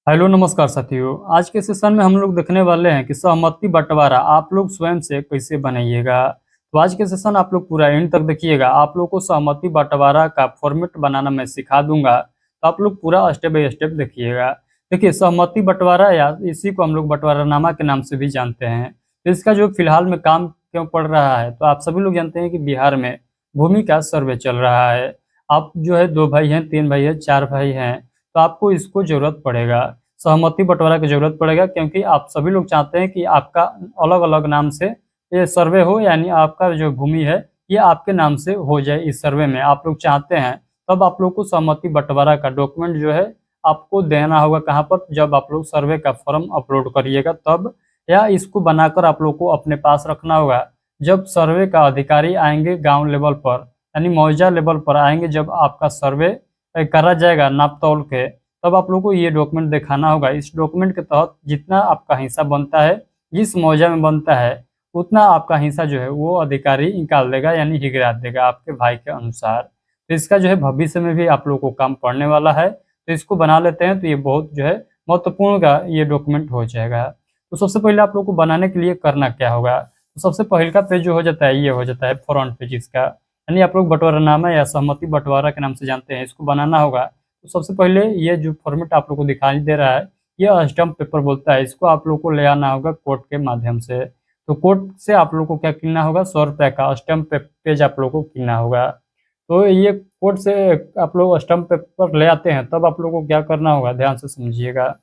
Hello नमस्कार साथियों। आज के सेशन में हम लोग देखने वाले हैं कि सहमति बंटवारा आप लोग स्वयं से कैसे बनाइएगा। तो आज के सेशन आप लोग पूरा एंड तक देखिएगा। आप लोग को सहमति बंटवारा का फॉर्मेट बनाना मैं सिखा दूंगा, तो आप लोग पूरा स्टेप बाय स्टेप देखिएगा। देखिए, सहमति बंटवारा या इसी को हम लोग बंटवारानामा के नाम से भी जानते हैं। तो इसका जो फिलहाल में काम क्यों पड़ रहा है, तो आप सभी लोग जानते हैं कि बिहार में भूमि का सर्वे चल रहा है। आप जो है 2 भाई हैं, 3 भाई हैं, 4 भाई हैं, तो आपको इसको जरूरत पड़ेगा, सहमति बंटवारा की जरूरत पड़ेगा, क्योंकि आप सभी लोग चाहते हैं कि आपका अलग अलग नाम से ये सर्वे हो, यानी आपका जो भूमि है ये आपके नाम से हो जाए। इस सर्वे में आप लोग चाहते हैं, तब आप लोग को सहमति बंटवारा का डॉक्यूमेंट जो है आपको देना होगा। कहाँ पर? जब आप लोग सर्वे का फॉर्म अपलोड करिएगा तब, या इसको बनाकर आप लोग को अपने पास रखना होगा। जब सर्वे का अधिकारी आएंगे गांव लेवल पर, यानी मौजा लेवल पर आएंगे, जब आपका सर्वे करा जाएगा नाप तौल के, तब आप लोग को ये डॉक्यूमेंट दिखाना होगा। इस डॉक्यूमेंट के तहत जितना आपका हिस्सा बनता है, जिस मौजा में बनता है, उतना आपका हिस्सा जो है वो अधिकारी निकाल देगा, यानी हिगरा देगा आपके भाई के अनुसार। तो इसका जो है भविष्य में भी आप लोग को काम पड़ने वाला है। तो इसको बना लेते हैं, तो ये बहुत जो है महत्वपूर्ण का ये डॉक्यूमेंट हो जाएगा। तो सबसे पहले आप लोग को बनाने के लिए करना क्या होगा, तो सबसे पहले का पेज जो हो जाता है, ये हो जाता है फ्रंट पेज इसका, यानी आप लोग बंटवारानामा या सहमति बंटवारा के नाम से जानते हैं। इसको बनाना होगा, तो सबसे पहले ये जो फॉर्मेट आप लोग को दिखाई दे रहा है, ये स्टम्प पेपर बोलता है। इसको आप लोग को ले आना होगा कोर्ट के माध्यम से। तो कोर्ट से आप लोग को क्या किनना होगा? 100 रुपये का स्टम्प पेज आप लोग को किनना होगा। तो ये कोर्ट से आप लोग स्टम्प पेपर ले आते हैं, तब आप लोग को क्या करना होगा, ध्यान से समझिएगा।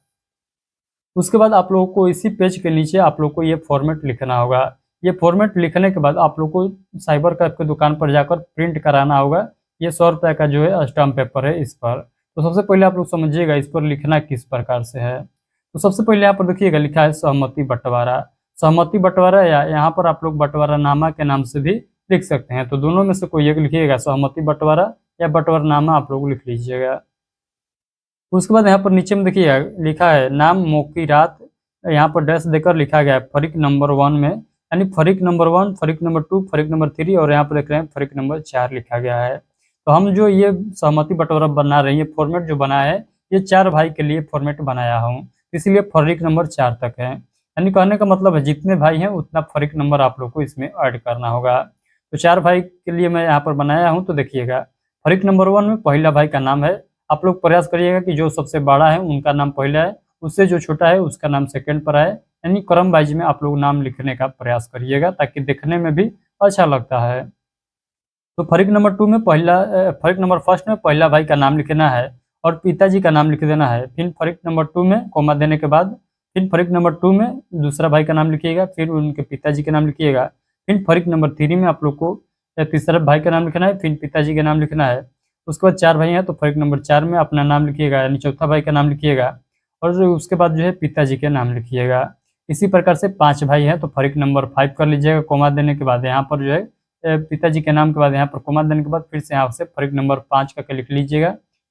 उसके बाद आप लोगों को इसी पेज के नीचे आप लोग को ये फॉर्मेट लिखना होगा। ये फॉर्मेट लिखने के बाद आप लोग को साइबर कैफ की दुकान पर जाकर प्रिंट कराना होगा। ये 100 रुपये का जो है स्टाम्प पेपर है इस पर। तो सबसे पहले आप लोग समझिएगा इस पर लिखना किस प्रकार से है। तो सबसे पहले यहाँ पर देखिएगा लिखा है सहमति बंटवारा। सहमति बंटवारा या यहाँ पर आप लोग बंटवारानामा के नाम से भी लिख सकते हैं। तो दोनों में से कोई एक लिखिएगा, सहमति बंटवारा या बंटवारानामा आप लोग लिख लीजिएगा। उसके बाद यहाँ पर नीचे में देखिए लिखा है नाम मोकीरात, यहाँ पर डैश देकर लिखा गया है फरीक नंबर 1 में, यानी फरीक नंबर 1, फरीक नंबर 2, फरीक नंबर 3, और यहाँ पर देख रहे हैं फरीक नंबर 4 लिखा गया है। तो हम जो ये सहमति बंटवारा बना रहे हैं, ये फॉर्मेट जो बना है, ये 4 भाई के लिए फॉर्मेट बनाया हूँ, इसलिए फरीक नंबर 4 तक है। यानी कहने का मतलब है जितने भाई हैं उतना फरीक नंबर आप लोग को इसमें ऐड करना होगा। तो 4 भाई के लिए मैं यहाँ पर बनाया हूँ। तो देखिएगा फरीक नंबर 1 में पहला भाई का नाम है, आप लोग प्रयास करिएगा कि जो सबसे बड़ा है उनका नाम पहला है, उससे जो छोटा है उसका नाम सेकंड पर आए, यानी क्रम वाइज में आप लोग नाम लिखने का प्रयास करिएगा, ताकि देखने में भी अच्छा लगता है। तो फरीक नंबर 2 में फरीक नंबर फर्स्ट में पहला भाई का नाम लिखना है और पिताजी का नाम लिख देना है। फिर फरीक नंबर 2 में कोमा देने के बाद फिर फरीक नंबर 2 में दूसरा भाई का नाम लिखिएगा, फिर उनके पिताजी का नाम लिखिएगा। फिर फरीक नंबर 3 में आप लोग को तीसरा भाई का नाम लिखना है, फिर पिताजी का नाम लिखना है। उसके बाद 4 भाई हैं, तो फरीक नंबर 4 में अपना नाम लिखिएगा, यानी चौथा भाई का नाम लिखिएगा, और उसके बाद जो है पिताजी के नाम लिखिएगा। इसी प्रकार से 5 भाई हैं, तो फरीक नंबर 5 कर लीजिएगा, कोमा देने के बाद यहाँ पर जो है पिताजी के नाम के बाद यहाँ पर कोमा देने के बाद फिर से यहाँ से फरीक नंबर 5 का लिख लीजिएगा।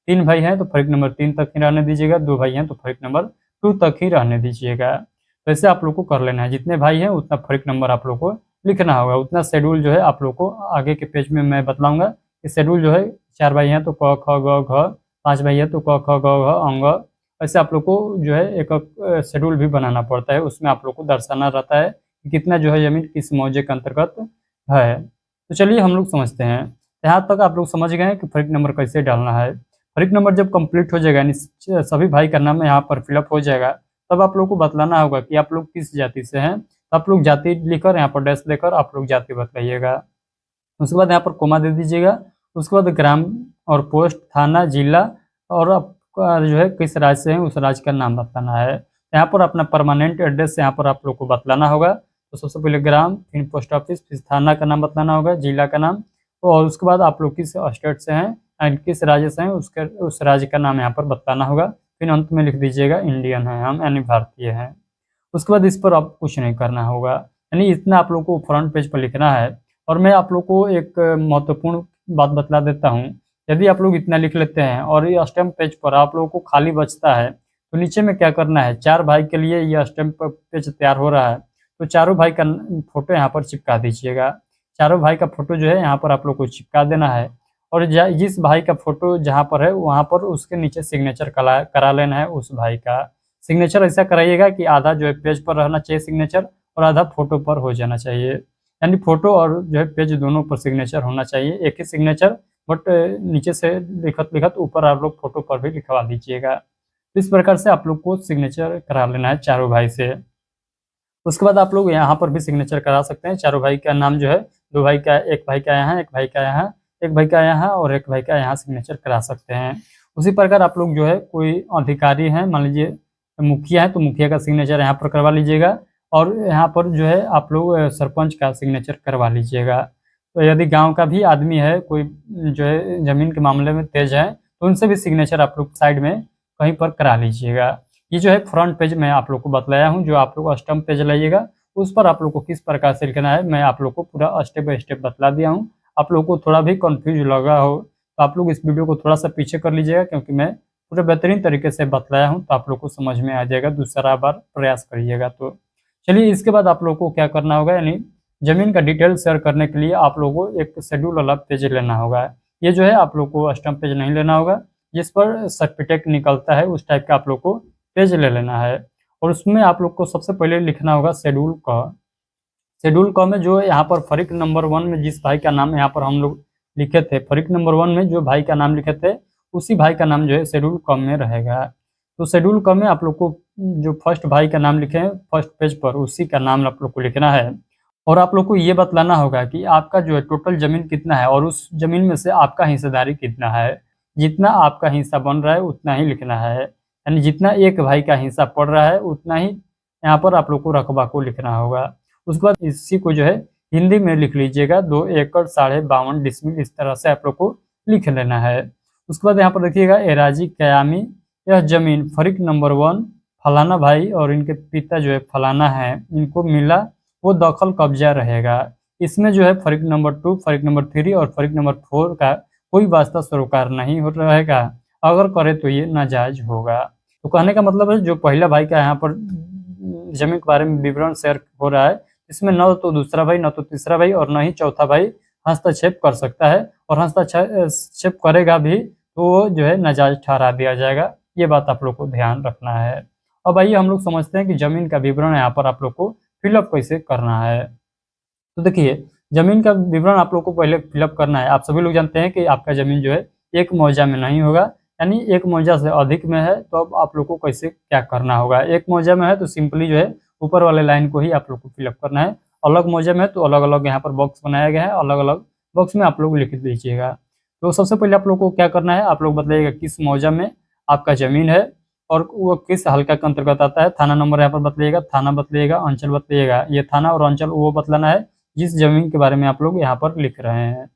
3 भाई हैं तो फरीक नंबर 3 तक ही रहने दीजिएगा, 2 भाई हैं तो फरीक नंबर 2 तक ही रहने दीजिएगा। तो ऐसे आप लोग को कर लेना है, जितने भाई हैं उतना फरीक नंबर आप लोग को लिखना होगा। उतना शेड्यूल जो है आप लोग को आगे के पेज में मैं बतलाऊंगा कि शेड्यूल जो है 4 भाई हैं तो क ख ग घ, 5 भाई हैं तो क ख ग घ अंग, ऐसे आप लोग को जो है एक शेड्यूल भी बनाना पड़ता है। उसमें आप लोग को दर्शाना रहता है कि कितना जो है जमीन किस मौजे के अंतर्गत है। तो चलिए हम लोग समझते हैं। यहाँ तक आप लोग समझ गए हैं कि फरीक नंबर कैसे डालना है। फरीक नंबर जब कंप्लीट हो जाएगा, यानी सभी भाई का नाम यहाँ पर फिलअप हो जाएगा, तब आप लोग को बतलाना होगा कि आप लोग किस जाति से हैं। तो आप लोग जाति लिखकर यहाँ पर डैश देकर आप लोग जाति बताइएगा। उसके बाद यहाँ पर कोमा दे दीजिएगा। उसके बाद ग्राम और पोस्ट, थाना, जिला और आपका जो है किस राज्य से है उस राज्य का नाम बताना है। यहाँ पर अपना परमानेंट एड्रेस यहाँ पर आप लोग को बतलाना होगा। तो सबसे पहले ग्राम, फिर पोस्ट ऑफिस, फिर थाना का नाम बताना होगा, जिला का नाम, और उसके बाद आप लोग किस स्टेट से हैं एंड किस राज्य से हैं उस राज्य का नाम यहाँ पर बताना होगा। फिर अंत में लिख दीजिएगा इंडियन है हम, यानी भारतीय हैं। उसके बाद इस पर आप कुछ नहीं करना होगा, यानी इतना आप लोग को फ्रंट पेज पर लिखना है। और मैं आप लोग को एक महत्वपूर्ण बात बतला देता हूँ, यदि आप लोग इतना लिख लेते हैं और ये स्टैम्प पेज पर आप लोगों को खाली बचता है, तो नीचे में क्या करना है, 4 भाई के लिए यह स्टैम्प पेज तैयार हो रहा है, तो चारों भाई का फोटो यहाँ पर चिपका दीजिएगा। चारों भाई का फोटो जो है यहाँ पर आप लोग को चिपका देना है, और जिस भाई का फोटो जहाँ पर है वहाँ पर उसके नीचे सिग्नेचर करा लेना है उस भाई का। सिग्नेचर ऐसा कराइएगा कि आधा जो है पेज पर रहना चाहिए सिग्नेचर और आधा फोटो पर हो जाना चाहिए, यानी फोटो और जो है पेज दोनों पर सिग्नेचर होना चाहिए, एक ही सिग्नेचर बट नीचे से लिखत लिखत ऊपर आप लोग फोटो पर भी लिखवा दीजिएगा। इस प्रकार से आप लोग को सिग्नेचर करा लेना है चारों भाई से। उसके बाद आप लोग यहाँ पर भी सिग्नेचर करा सकते हैं। चारों भाई का नाम जो है, दो भाई का, एक भाई का यहाँ, एक भाई का यहाँ, एक भाई का यहाँ और एक भाई का यहाँ सिग्नेचर करा सकते हैं। उसी प्रकार आप लोग जो है कोई अधिकारी हैं, मान लीजिए मुखिया है तो मुखिया का सिग्नेचर यहाँ पर करवा लीजिएगा और यहाँ पर जो है आप लोग सरपंच का सिग्नेचर करवा लीजिएगा। तो यदि गांव का भी आदमी है, कोई जो है ज़मीन के मामले में तेज है, तो उनसे भी सिग्नेचर आप लोग साइड में कहीं पर करा लीजिएगा। ये जो है फ्रंट पेज मैं आप लोग को बतलाया हूँ। जो आप लोग स्टम्प पेज लाइएगा उस पर आप लोग को किस प्रकार से लिखना है मैं आप लोग को पूरा स्टेप बाय स्टेप बतला दिया हूँ। आप लोग को थोड़ा भी कंफ्यूज लगा हो तो आप लोग इस वीडियो को थोड़ा सा पीछे कर लीजिएगा, क्योंकि मैं पूरे बेहतरीन तरीके से बतलाया हूँ, तो आप लोग को समझ में आ जाएगा। दूसरा बार प्रयास करिएगा। तो चलिए, इसके बाद आप लोग को क्या करना होगा, यानी ज़मीन का डिटेल शेयर करने के लिए आप लोगों को एक शेड्यूल वाला पेज लेना होगा। ये जो है आप लोग को स्टम्प पेज नहीं लेना होगा, जिस पर सर्टिफिकेट निकलता है उस टाइप का आप लोग को पेज ले लेना है। और उसमें आप लोग को सबसे पहले लिखना होगा शेड्यूल क। शेड्यूल क में जो यहाँ पर फरीक नंबर 1 में जिस भाई का नाम यहाँ पर हम लोग लिखे थे, फरीक नंबर 1 में जो भाई का नाम लिखे थे उसी भाई का नाम जो है शेड्यूल क में रहेगा। तो शेड्यूल क में आप लोग को जो फर्स्ट भाई का नाम लिखे हैं फर्स्ट पेज पर, उसी का नाम आप लोग को लिखना है। और आप लोग को ये बतलाना होगा कि आपका जो है टोटल ज़मीन कितना है और उस ज़मीन में से आपका हिस्सेदारी कितना है। जितना आपका हिस्सा बन रहा है उतना ही लिखना है, यानी जितना एक भाई का हिस्सा पड़ रहा है उतना ही यहाँ पर आप लोग को रकबा को लिखना होगा। उसके बाद इसी को जो है हिंदी में लिख लीजिएगा, 2 एकड़ 52.5 डिसमिल, इस तरह से आप लोग को लिख लेना है। उसके बाद यहाँ पर देखिएगा, एराजी कयामी, यह जमीन फरीक नंबर 1 फलाना भाई और इनके पिता जो है फलाना है, इनको मिला वो दखल कब्जा रहेगा। इसमें जो है फरीक नंबर 2, फरीक नंबर 3 और फरीक नंबर 4 का कोई वास्ता सरोकार नहीं हो रहेगा, अगर करे तो ये नाजायज होगा। तो कहने का मतलब है जो पहला भाई का यहाँ पर जमीन के बारे में विवरण शेयर हो रहा है, इसमें न तो दूसरा भाई, न तो तीसरा भाई और न ही चौथा भाई हस्तक्षेप कर सकता है, और हस्तक्षेप करेगा भी तो वो जो है नाजायज ठहरा दिया जाएगा। ये बात आप लोग को ध्यान रखना है। अब आइए हम लोग समझते हैं कि जमीन का विवरण यहाँ पर आप लोग को फिलअप कैसे करना है। तो देखिए, जमीन का विवरण आप लोग को पहले फिलअप करना है। आप सभी लोग जानते हैं कि आपका जमीन जो है एक मुआवजा में नहीं होगा, यानी एक मुआवजा से अधिक में है। तो अब आप लोग को कैसे क्या करना होगा, एक मुआवजा में है तो सिंपली जो है ऊपर वाले लाइन को ही आप लोग को फिलअप करना है। अलग मुआवजा में है तो अलग अलग यहाँ पर बॉक्स बनाया गया है, अलग अलग बॉक्स में आप लोग लिख दीजिएगा। तो सबसे पहले आप लोग को क्या करना है, आप लोग बताइएगा किस मुआवजा में आपका जमीन है और वो किस हल्का के अंतर्गत आता है। थाना नंबर यहाँ पर बतलाइएगा, थाना बतलाइएगा, अंचल बतलाइएगा। ये थाना और अंचल वो बतलाना है जिस जमीन के बारे में आप लोग यहाँ पर लिख रहे हैं।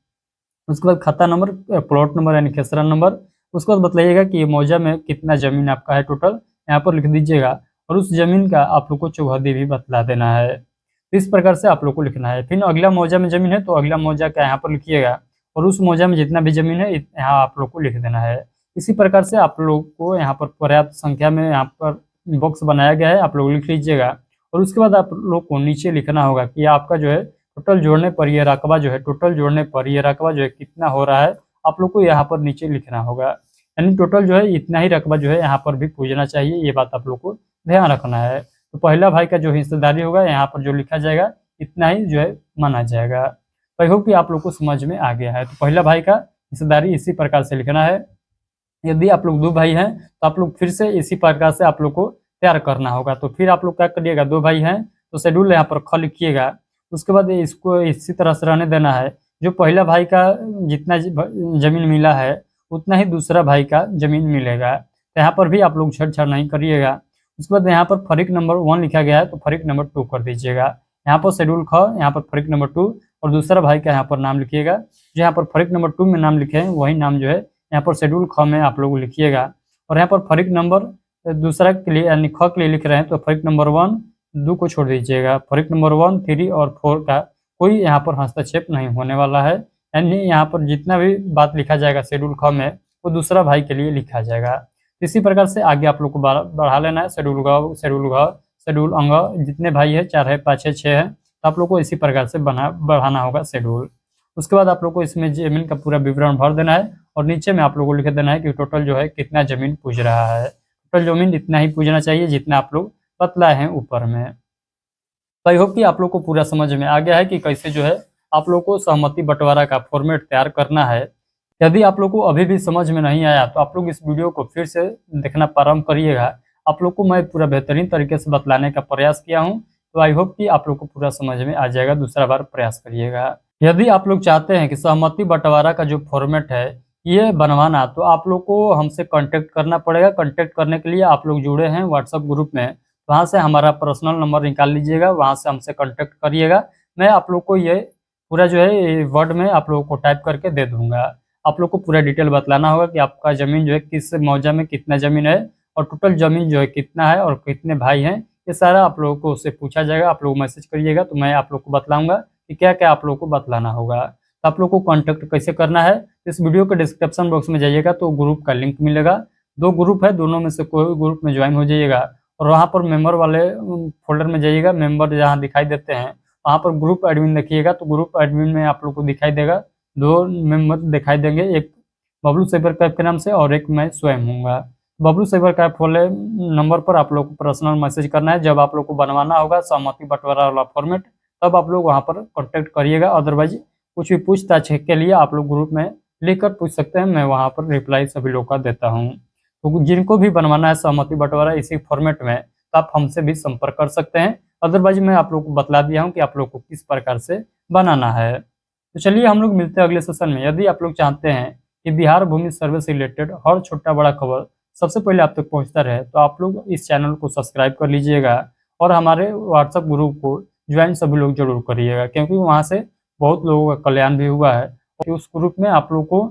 उसके बाद खाता नंबर, प्लॉट नंबर यानी खेसरा नंबर। उसके बाद बतलाइएगा कि ये मौजा में कितना जमीन आपका है टोटल, यहाँ पर लिख दीजिएगा। और उस जमीन का आप लोग को चौहद्दी भी बतला देना है। इस प्रकार से आप लोग को लिखना है। फिर अगला मौजा में जमीन है तो अगला मौजा का यहाँ पर लिखिएगा, और उस मौजा में जितना भी जमीन है यहाँ आप लोग को लिख देना है। इसी प्रकार से आप लोग को यहाँ पर पर्याप्त संख्या में यहाँ पर बॉक्स बनाया गया है, आप लोग लिख लीजिएगा। और उसके बाद आप लोग को नीचे लिखना होगा कि आपका जो है टोटल जोड़ने पर ये रकबा जो है, टोटल जोड़ने पर ये रकबा जो है कितना हो रहा है, आप लोग को यहाँ पर नीचे लिखना होगा। यानी टोटल जो है इतना ही रकबा जो है यहाँ पर भी पूछना चाहिए, ये बात आप लोग को ध्यान रखना है। तो पहला भाई का जो हिस्सेदारी होगा यहाँ पर जो लिखा जाएगा इतना ही जो है माना जाएगा। तो आई होप कि आप लोग को समझ में आ गया है। तो पहला भाई का हिस्सेदारी इसी प्रकार से लिखना है। यदि आप लोग 2 भाई हैं तो आप लोग फिर से इसी प्रकार से आप लोग को तैयार करना होगा। तो फिर आप लोग क्या करिएगा, 2 भाई हैं तो शेड्यूल यहाँ पर ख लिखिएगा। उसके बाद इसको इसी तरह से रहने देना है। जो पहला भाई का जितना जमीन मिला है उतना ही दूसरा भाई का जमीन मिलेगा। तो यहाँ पर भी आप लोग छेड़छाड़ नहीं करिएगा। उसके बाद यहाँ पर फरीक नंबर 1 लिखा गया है तो फरीक नंबर 2 कर दीजिएगा। यहाँ पर शेड्यूल ख, यहाँ पर फरीक नंबर 2 और दूसरा भाई का यहाँ पर नाम लिखिएगा। जो यहाँ पर फरीक नंबर 2 में नाम लिखे हैं वही नाम जो है यहाँ पर शेड्यूल ख में आप लोग लिखिएगा। और यहाँ पर फरीक नंबर दूसरा के लिए यानी ख के लिए लिख रहे हैं तो फरीक नंबर 1, 2 को छोड़ दीजिएगा। फरीक नंबर 1, 3 और 4 का कोई यहाँ पर हस्तक्षेप नहीं होने वाला है। यानी यहाँ पर जितना भी बात लिखा जाएगा शेड्यूल ख में वो दूसरा भाई के लिए लिखा जाएगा। इसी प्रकार से आगे आप लोग को बढ़ा लेना है। शेड्यूल ग, शेड्यूल घ, शेड्यूल अंग, जितने भाई है 4 है, 5 है, 6 है, तो आप लोग को इसी प्रकार से बढ़ाना होगा शेड्यूल। उसके बाद आप लोग को इसमें जमीन का पूरा विवरण भर देना है और नीचे में आप लोग को लिख देना है कि टोटल जो है कितना जमीन पूछ रहा है। टोटल जमीन इतना ही पूजना चाहिए जितना आप लोग बतलाए हैं ऊपर में। तो आई होप कि आप लोग को पूरा समझ में आ गया है कि कैसे जो है आप लोग को सहमति बंटवारा का फॉर्मेट तैयार करना है। यदि आप लोग को अभी भी समझ में नहीं आया तो आप लोग इस वीडियो को फिर से देखना प्रारंभ करिएगा। आप लोग को मैं पूरा बेहतरीन तरीके से बतलाने का प्रयास किया हूँ, तो आई होप कि आप लोग को पूरा समझ में आ जाएगा। दूसरा बार प्रयास करिएगा। यदि आप लोग चाहते हैं कि सहमति बंटवारा का जो फॉर्मेट है ये बनवाना, तो आप लोग को हमसे कांटेक्ट करना पड़ेगा। कांटेक्ट करने के लिए आप लोग जुड़े हैं व्हाट्सएप ग्रुप में, वहाँ से हमारा पर्सनल नंबर निकाल लीजिएगा, वहाँ से हमसे कांटेक्ट करिएगा। मैं आप लोग को ये पूरा जो है वर्ड में आप लोगों को टाइप करके दे दूंगा। आप लोग को पूरा डिटेल बतलाना होगा कि आपका ज़मीन जो है किस मौजा में कितना ज़मीन है और टोटल ज़मीन जो है कितना है और कितने भाई हैं, ये सारा आप लोगों को उससे पूछा जाएगा। आप लोग मैसेज करिएगा तो मैं आप लोग को बतलाऊंगा कि क्या क्या आप लोग को बतलाना होगा। तो आप लोग को कॉन्टैक्ट कैसे करना है, इस वीडियो के डिस्क्रिप्शन बॉक्स में जाइएगा तो ग्रुप का लिंक मिलेगा। 2 ग्रुप है, दोनों में से कोई ग्रुप में ज्वाइन हो जाइएगा और वहाँ पर मेंबर वाले फोल्डर में जाइएगा। मेंबर जहाँ दिखाई देते हैं वहाँ पर ग्रुप एडमिन देखिएगा, तो ग्रुप एडमिन में आप लोग को दिखाई देगा 2 मेंबर दिखाई देंगे, एक बबलू साइबर कैफ के नाम से और एक मैं स्वयं हूँगा। बबलू साइबर कैफ वाले नंबर पर आप लोग को पर्सनल मैसेज करना है। जब आप लोग को बनवाना होगा सहमति बंटवारा वाला फॉर्मेट, तब आप लोग वहाँ पर कॉन्टेक्ट करिएगा। अदरवाइज कुछ भी पूछताछ के लिए आप लोग ग्रुप में लिखकर पूछ सकते हैं, मैं वहाँ पर रिप्लाई सभी लोग का देता हूँ। तो जिनको भी बनवाना है सहमति बंटवारा इसी फॉर्मेट में, तो आप हमसे भी संपर्क कर सकते हैं। अदरवाइज मैं आप लोग को बतला दिया हूँ कि आप लोग को किस प्रकार से बनाना है। तो चलिए हम लोग मिलते हैं अगले सेशन में। यदि आप लोग चाहते हैं कि बिहार भूमि सर्वे से रिलेटेड हर छोटा बड़ा खबर सबसे पहले आप तक पहुँचता रहे, तो आप लोग इस चैनल को सब्सक्राइब कर लीजिएगा और हमारे व्हाट्सएप ग्रुप को ज्वाइन सभी लोग जरूर करिएगा, क्योंकि वहाँ से बहुत लोगों का कल्याण भी हुआ है। और उस ग्रुप में आप लोग को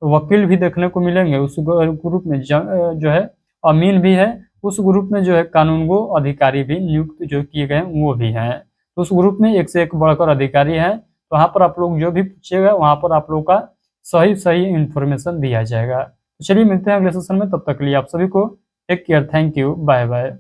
वकील भी देखने को मिलेंगे। उस ग्रुप में जो है अमीन भी है। उस ग्रुप में जो है कानूनगो अधिकारी भी नियुक्त जो किए गए हैं वो भी हैं। तो उस ग्रुप में एक से एक बढ़कर अधिकारी हैं। तो वहाँ पर आप लोग जो भी पूछिएगा वहाँ पर आप लोग का सही इन्फॉर्मेशन दिया जाएगा। तो चलिए मिलते हैं अगले सेशन में, तब तक के लिए आप सभी को take care, thank you, bye bye.